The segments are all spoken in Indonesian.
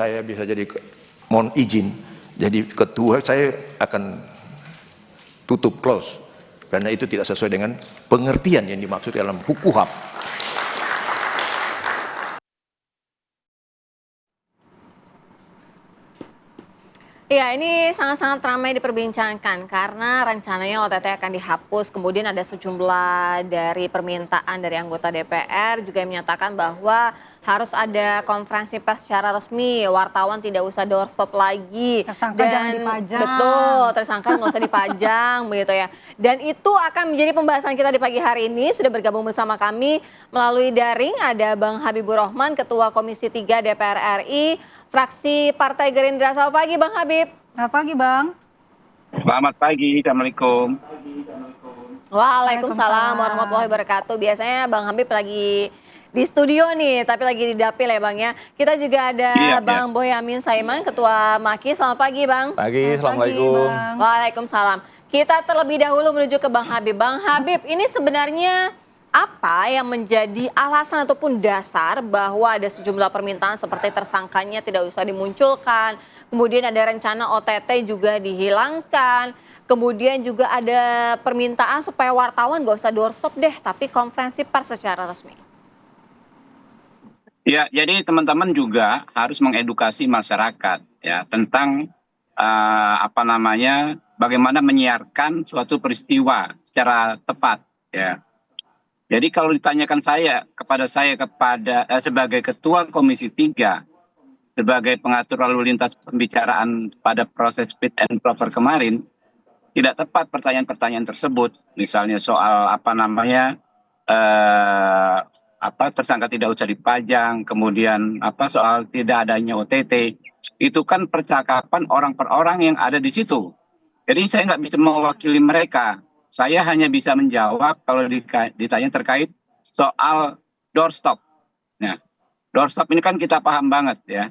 saya bisa jadi, mohon izin, jadi ketua saya akan tutup close karena itu tidak sesuai dengan pengertian yang dimaksud dalam hukum. Iya, ini sangat-sangat ramai diperbincangkan karena rencananya OTT akan dihapus. Kemudian ada sejumlah dari permintaan dari anggota DPR juga yang menyatakan bahwa harus ada konferensi pers secara resmi, wartawan tidak usah doorstop lagi. Tersangka jangan dipajang. Betul, tersangka nggak usah dipajang begitu ya. Dan itu akan menjadi pembahasan kita di pagi hari ini. Sudah bergabung bersama kami melalui daring ada Bang Habibur Rahman, Ketua Komisi 3 DPR RI, fraksi Partai Gerindra. Selamat pagi Bang Habib. Selamat pagi Bang. Selamat pagi, Assalamualaikum. Waalaikumsalam warahmatullahi wabarakatuh. Biasanya Bang Habib lagi di studio nih, tapi lagi di dapil ya Bang ya. Kita juga ada Bang Boyamin Saiman, Ketua MAKI. Selamat pagi Bang. Pagi, Assalamualaikum. Waalaikumsalam. Kita terlebih dahulu menuju ke Bang Habib. Bang Habib, ini sebenarnya apa yang menjadi alasan ataupun dasar bahwa ada sejumlah permintaan seperti tersangkanya tidak usah dimunculkan, kemudian ada rencana OTT juga dihilangkan, kemudian juga ada permintaan supaya wartawan gak usah doorstop deh, tapi konferensi pers secara resmi. Ya, jadi teman-teman juga harus mengedukasi masyarakat ya tentang bagaimana menyiarkan suatu peristiwa secara tepat ya. Jadi kalau ditanyakan kepada sebagai Ketua Komisi 3, sebagai pengatur lalu lintas pembicaraan pada proses fit and proper kemarin, tidak tepat pertanyaan-pertanyaan tersebut. Misalnya soal tersangka tidak usah dipajang, kemudian soal tidak adanya OTT, itu kan percakapan orang per orang yang ada di situ. Jadi saya nggak bisa mewakili mereka. Saya hanya bisa menjawab kalau ditanya terkait soal doorstop. Nah, doorstop ini kan kita paham banget ya.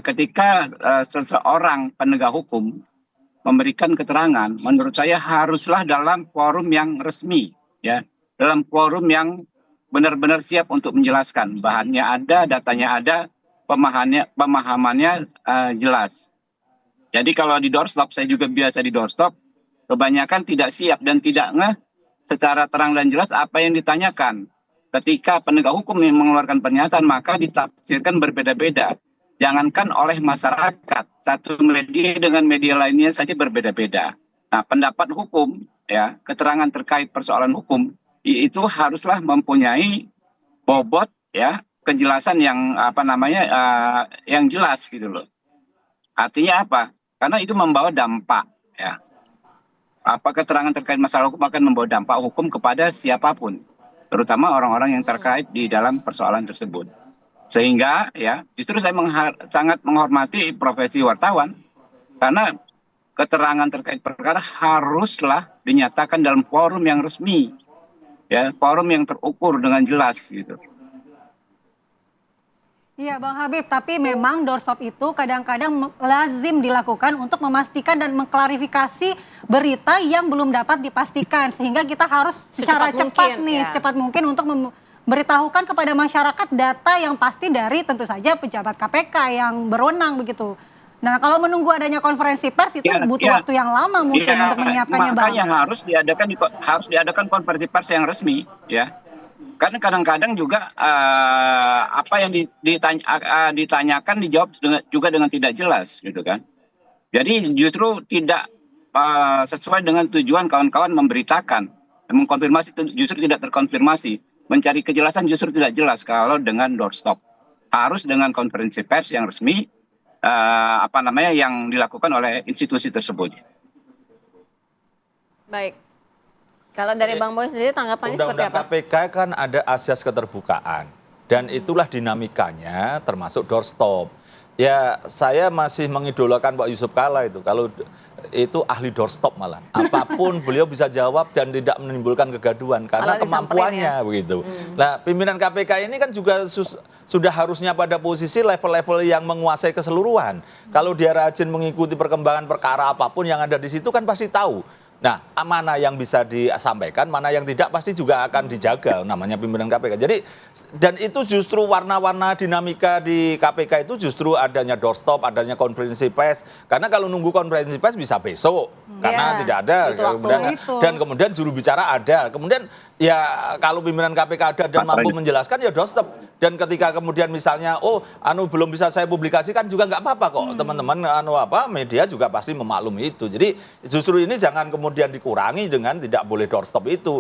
Ketika seseorang penegak hukum memberikan keterangan, menurut saya haruslah dalam forum yang resmi, ya, dalam forum yang benar-benar siap untuk menjelaskan. Bahannya ada, datanya ada, pemahamannya jelas. Jadi kalau di doorstop, saya juga biasa di doorstop, kebanyakan tidak siap dan tidak ngeh secara terang dan jelas apa yang ditanyakan. Ketika penegak hukum yang mengeluarkan pernyataan, maka ditafsirkan berbeda-beda. Jangankan oleh masyarakat, satu media dengan media lainnya saja berbeda-beda. Nah, pendapat hukum, ya, keterangan terkait persoalan hukum, itu haruslah mempunyai bobot, ya, kejelasan yang yang jelas gitu loh. Artinya apa? Karena itu membawa dampak, ya. Keterangan terkait masalah hukum akan membawa dampak hukum kepada siapapun, terutama orang-orang yang terkait di dalam persoalan tersebut. Sehingga ya justru saya sangat menghormati profesi wartawan karena keterangan terkait perkara haruslah dinyatakan dalam forum yang resmi, ya, forum yang terukur dengan jelas gitu. Iya Bang Habib, tapi memang doorstop itu kadang-kadang lazim dilakukan untuk memastikan dan mengklarifikasi berita yang belum dapat dipastikan. Sehingga kita harus secara cepat secepat mungkin untuk memberitahukan kepada masyarakat data yang pasti dari tentu saja pejabat KPK yang berwenang begitu. Nah kalau menunggu adanya konferensi pers itu butuh waktu yang lama mungkin untuk menyiapkannya Bang. Makanya harus diadakan konferensi pers yang resmi ya. Karena kadang-kadang juga apa yang ditanyakan dijawab juga dengan tidak jelas gitu kan. Jadi justru tidak sesuai dengan tujuan kawan-kawan memberitakan, mengkonfirmasi justru tidak terkonfirmasi, mencari kejelasan justru tidak jelas kalau dengan doorstop. Harus dengan konferensi pers yang resmi yang dilakukan oleh institusi tersebut. Baik. Kalau dari Bang Boy sendiri tanggapannya seperti apa? Undang-undang KPK kan ada asas keterbukaan dan itulah dinamikanya termasuk doorstop. Ya saya masih mengidolakan Pak Yusuf Kalla itu, kalau itu ahli doorstop malah. Apapun beliau bisa jawab dan tidak menimbulkan kegaduhan karena kemampuannya begitu. Nah pimpinan KPK ini kan juga sudah harusnya pada posisi level-level yang menguasai keseluruhan. Kalau dia rajin mengikuti perkembangan perkara apapun yang ada di situ kan pasti tahu Nah, mana yang bisa disampaikan, mana yang tidak pasti juga akan dijaga namanya pimpinan KPK. Jadi dan itu justru warna-warna dinamika di KPK itu justru adanya doorstop, adanya konferensi pers. Karena kalau nunggu konferensi pers bisa besok karena tidak ada. Dan kemudian juru bicara ada. Kemudian ya kalau pimpinan KPK ada dan mampu menjelaskan ya doorstop. Dan ketika kemudian misalnya belum bisa saya publikasikan juga nggak apa-apa kok. Teman-teman media juga pasti memaklumi itu. Jadi justru ini jangan kemudian dikurangi dengan tidak boleh doorstop itu.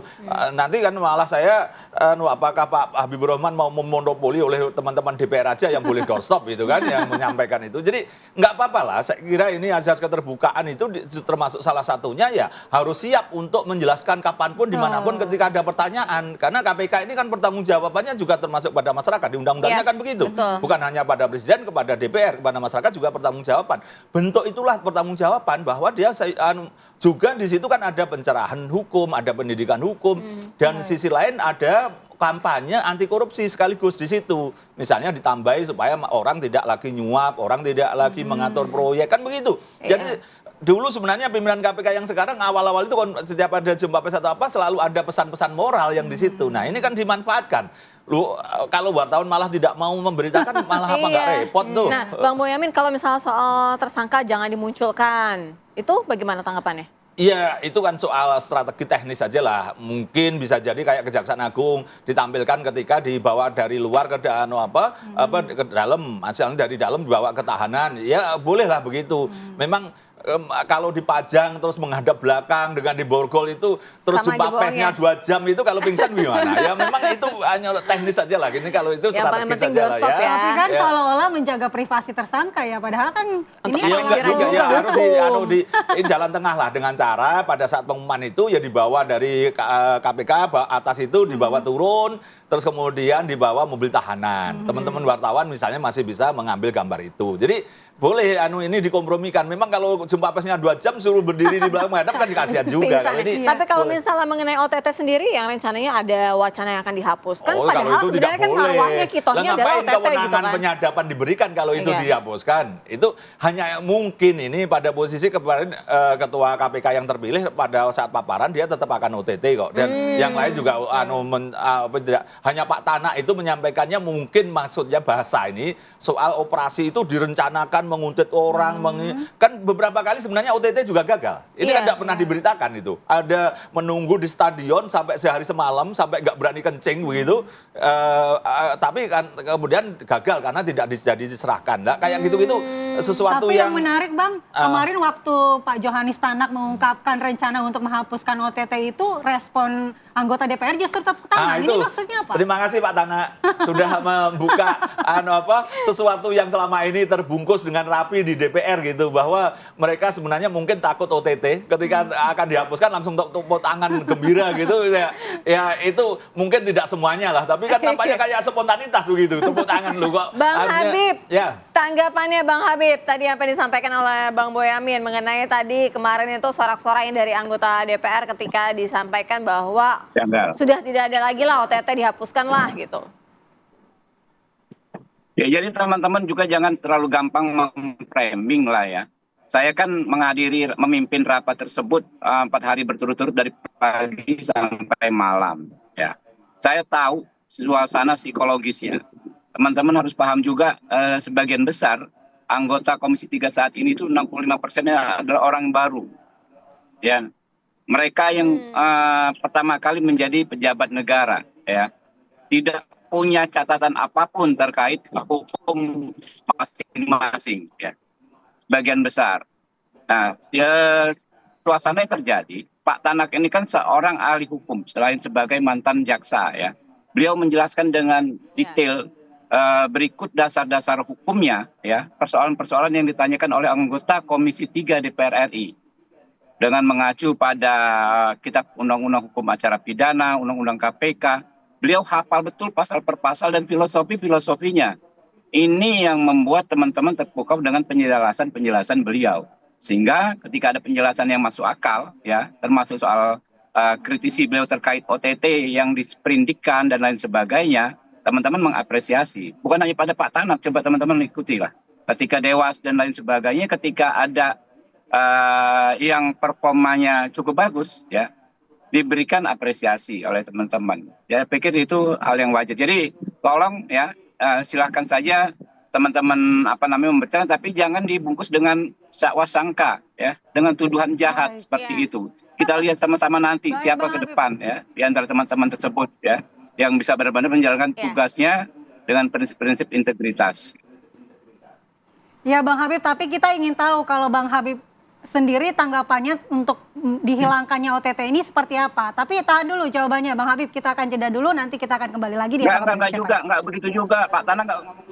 Nanti kan malah saya apakah Pak Habibur Rahman mau memonopoli oleh teman-teman DPR aja yang boleh doorstop itu kan yang menyampaikan itu. Jadi nggak apa-apa lah. Saya kira ini azas keterbukaan itu termasuk salah satunya ya harus siap untuk menjelaskan kapanpun dimanapun ketika ada pertanyaan. Karena KPK ini kan pertanggungjawabannya juga termasuk pada masyarakat. Di undang-undangnya kan begitu. Bukan hanya pada presiden, kepada DPR, kepada masyarakat juga pertanggungjawaban. Bentuk itulah pertanggungjawaban bahwa dia juga di situ kan ada pencerahan hukum, ada pendidikan hukum, dan sisi lain ada kampanye anti korupsi sekaligus di situ. Misalnya ditambahi supaya orang tidak lagi nyuap, orang tidak lagi mengatur proyek, kan begitu. Jadi dulu sebenarnya pimpinan KPK yang sekarang awal-awal itu setiap ada jumpa pers atau apa selalu ada pesan-pesan moral yang di situ. Nah, ini kan dimanfaatkan. Kalau wartawan malah tidak mau memberitakan malah apa nggak repot tuh. Nah, Bang Boyamin kalau misalnya soal tersangka jangan dimunculkan, itu bagaimana tanggapannya? Iya, itu kan soal strategi teknis saja lah. Mungkin bisa jadi kayak Kejaksaan Agung ditampilkan ketika dibawa dari luar ke dalam, asalnya dari dalam dibawa ke tahanan. Ya bolehlah begitu. Memang kalau dipajang terus menghadap belakang dengan diborgol itu terus jumpa persnya 2 jam itu kalau pingsan gimana? Ya memang itu hanya teknis saja lah. Ini kalau itu strategi saja lah ya. Tapi kan seolah-olah menjaga privasi tersangka ya, padahal kan ini enggak juga ya harus di jalan tengah lah dengan cara pada saat pengumuman itu ya dibawa dari KPK atas itu dibawa turun terus kemudian dibawa mobil tahanan. Teman-teman wartawan misalnya masih bisa mengambil gambar itu. Jadi boleh ini dikompromikan. Memang kalau jumpa persnya 2 jam suruh berdiri di belakang menghadap kan kasihan juga. Tapi kalau misalnya mengenai OTT sendiri yang rencananya ada wacana yang akan dihapuskan, padahal itu sebenarnya kan marwahnya kitohnya adalah OTT gitu kan. Penyadapan diberikan kalau itu dihapuskan. Itu hanya mungkin ini pada posisi kemarin ketua KPK yang terpilih pada saat paparan dia tetap akan OTT kok. Dan yang lain juga hanya Pak Tanak itu menyampaikannya mungkin maksudnya bahasa ini soal operasi itu direncanakan menguntit orang, kan beberapa kali sebenarnya OTT juga gagal. Ini kan tidak pernah diberitakan itu. Ada menunggu di stadion sampai sehari semalam sampai nggak berani kencing begitu. Tapi kan kemudian gagal karena tidak diserahkan. Nah, kayak gitu-gitu sesuatu tapi yang menarik Bang, kemarin waktu Pak Johanis Tanak mengungkapkan rencana untuk menghapuskan OTT itu respon anggota DPR justru tepuk tangan. Ini maksudnya apa? Terima kasih Pak Tanak sudah membuka sesuatu yang selama ini terbungkus dengan rapi di DPR gitu, bahwa mereka sebenarnya mungkin takut OTT ketika akan dihapuskan langsung tepuk tangan gembira gitu ya itu mungkin tidak semuanya lah, tapi kan nampaknya kayak spontanitas begitu tepuk tangan lu kok. Bang Habib, ya. Tanggapannya Bang Habib tadi apa yang disampaikan oleh Bang Boyamin mengenai tadi kemarin itu sorak-sorai dari anggota DPR ketika disampaikan bahwa sudah tidak ada lagi lah OTT, dihapuskan lah gitu. Ya, jadi teman-teman juga jangan terlalu gampang memframing lah ya. Saya kan memimpin rapat tersebut 4 hari berturut-turut dari pagi sampai malam. Ya, saya tahu suasana psikologisnya. Teman-teman harus paham juga sebagian besar anggota Komisi 3 saat ini itu 65%-nya adalah orang baru. Ya, mereka yang pertama kali menjadi pejabat negara, ya, tidak punya catatan apapun terkait hukum masing-masing, ya, bagian besar. Nah, suasana yang terjadi, Pak Tanak ini kan seorang ahli hukum, selain sebagai mantan jaksa, ya, beliau menjelaskan dengan detail berikut dasar-dasar hukumnya, ya, persoalan-persoalan yang ditanyakan oleh anggota Komisi 3 DPR RI. Dengan mengacu pada kitab Undang-Undang Hukum Acara Pidana, Undang-Undang KPK, beliau hafal betul pasal per pasal dan filosofinya. Ini yang membuat teman-teman terpukau dengan penjelasan beliau. Sehingga ketika ada penjelasan yang masuk akal, ya, termasuk soal kritisi beliau terkait OTT yang disperindikan dan lain sebagainya, teman-teman mengapresiasi. Bukan hanya pada Pak Tanak, coba teman-teman ikuti lah. Ketika Dewas dan lain sebagainya, ketika ada yang performanya cukup bagus ya diberikan apresiasi oleh teman-teman. Ya, pikir itu hal yang wajar. Jadi tolong ya silahkan saja teman-teman memberitakan, tapi jangan dibungkus dengan sakwa sangka ya, dengan tuduhan jahat Baik, seperti ya. itu. Kita lihat sama-sama nanti Baik, siapa Bang ke Habib. depan ya di antara teman-teman tersebut ya yang bisa benar-benar menjalankan Ya. tugasnya dengan prinsip-prinsip integritas. Ya Bang Habib, tapi kita ingin tahu kalau Bang Habib sendiri tanggapannya untuk dihilangkannya OTT ini seperti apa. Tapi tahan dulu jawabannya Bang Habib, kita akan jeda dulu, nanti kita akan kembali lagi di Apa Manusia Enggak juga, enggak begitu juga. Pak Tanah enggak ngomong